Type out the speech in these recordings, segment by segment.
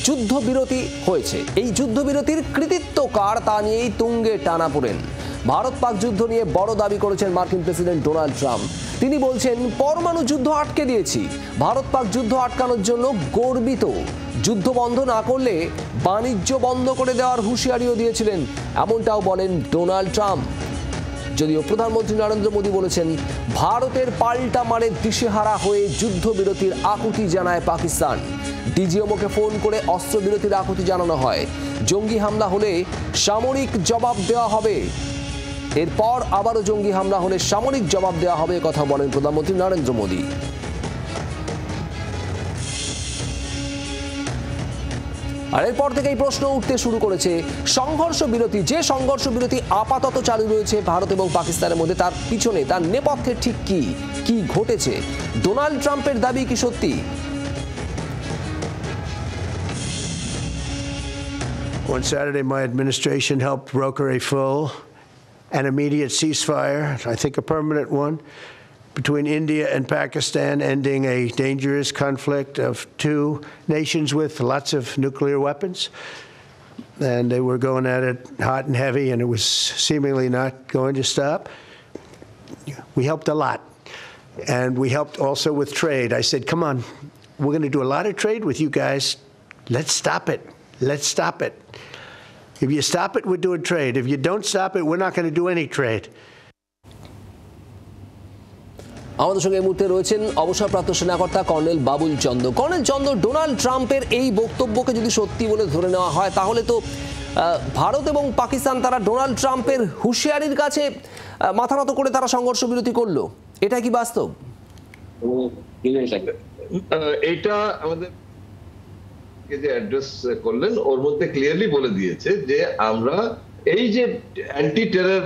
যুদ্ধবিরতি হয়েছে। এই যুদ্ধবিরতির কৃতিত্ব কার তা নিয়েই তুঙ্গে টানাপোড়েন। ভারত পাক যুদ্ধ নিয়ে বড় দাবি করেছেন মার্কিন প্রেসিডেন্ট ডোনাল্ড ট্রাম্প। তিনি বলছেন, পরমাণু যুদ্ধ আটকে দিয়েছি, ভারত পাক যুদ্ধ আটকানোর জন্য গর্বিত। যুদ্ধ বন্ধ না করলে বাণিজ্য বন্ধ করে দেওয়ার হুঁশিয়ারিও দিয়েছিলেন, এমনটাও বলেন ডোনাল্ড ট্রাম্প। যদিও প্রধানমন্ত্রী নরেন্দ্র মোদী বলেছেন, ভারতের পাল্টা মারে দিশেহারা হয়ে যুদ্ধবিরতির আকুতি জানায় পাকিস্তান। ডিজিএমওকে ফোন করে অস্ত্রবিরতির আকুতি জানানো হয়। জঙ্গি হামলা হলে সামরিক জবাব দেওয়া হবে। এরপর আবারও জঙ্গি হামলা হলে সামরিক জবাব দেওয়া হবে, কথা বলেন প্রধানমন্ত্রী নরেন্দ্র মোদী। আর এরপর থেকেই প্রশ্ন উঠতে শুরু করেছে, সংঘর্ষ বিরতি, যে সংঘর্ষ বিরতি আপাতত চালু রয়েছে ভারত এবং পাকিস্তানের মধ্যে, তার পিছনে, তার নেপথ্যে ঠিক কি ঘটেছে? ডোনাল্ড ট্রাম্পের দাবি কি সত্যি? On Saturday, my administration helped broker a full and immediate ceasefire, I think a permanent one, between India and Pakistan, ending a dangerous conflict of two nations with lots of nuclear weapons. And they were going at it hot and heavy, and it was seemingly not going to stop. We helped a lot. And we helped also with trade. I said, come on, we're going to do a lot of trade with you guys. Let's stop it. Let's stop it. If you stop it, we're doing trade. If you don't stop it, we're not going to do any trade. আমাদের সঙ্গে এই মুহূর্তে রয়েছেন অবসরপ্রাপ্ত সেনাকর্তা colonel Babul চন্দ্র। Colonel চন্দ্র, Donald ট্রাম্পের এই বক্তব্যকে যদি সত্যি বলে ধরে নেওয়া হয়, তাহলে তো ভারত এবং পাকিস্তান তারা ডোনাল্ড ট্রাম্পের হুঁশিয়ারির কাছে মাথা নত করে তারা সংঘর্ষ বিরতি করলো, এটা কি বাস্তব? এটা আমাদের যে অ্যাড্রেস করলেন ওর মধ্যে ক্লিয়ারলি বলে দিয়েছে যে আমরা এই যে অ্যান্টি টেরর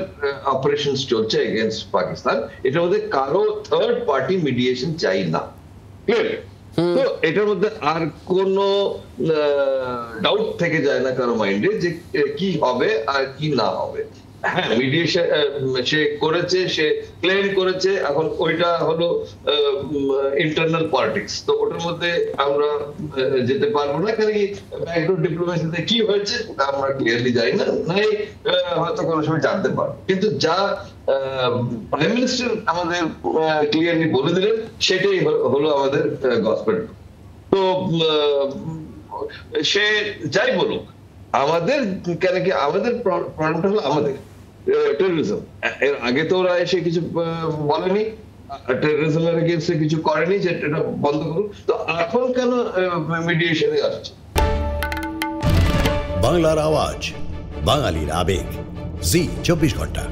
অপারেশন চলছে এগেইনস্ট পাকিস্তান, এটার মধ্যে কারো থার্ড পার্টি মিডিয়েশন চাই না। ক্লিয়ারলি তো এটার মধ্যে আর কোনো ডাউট থেকে যায় না কারো মাইন্ডে যে কি হবে আর কি না হবে। হ্যাঁ, মিডিয়েশন সে করেছে, সে ক্লেম করেছে, এখন ওইটা হলো ইন্টারনাল পলিটিক্স, তো ওটার মধ্যে আমরা যেতে পারবো না। কারণ ব্যাকডোর ডিপ্লোমেসিতে কি হয়েছে আমরা ক্লিয়ারলি জানি না, নাই হয়তো কোনো সময় জানতে পারবো। কিন্তু যা প্রাইম মিনিস্টার আমাদের ক্লিয়ারলি বলে দিলেন সেটাই হলো আমাদের গসপেল। তো সে যাই বলুক, আমাদের কেন কি আমাদের প্রবলেমটা হলো আমাদের টেররিজম। এর আগে তো ওরা এসে কিছু বলেনি, টেররিজমের এগেইনস্টে কিছু করেনি যে এটা বন্ধ করুন, তো এখন কেন মিডিয়েশনে আসছে? বাংলার আওয়াজ, বাঙালির আবেগ, জি 24 ঘন্টা।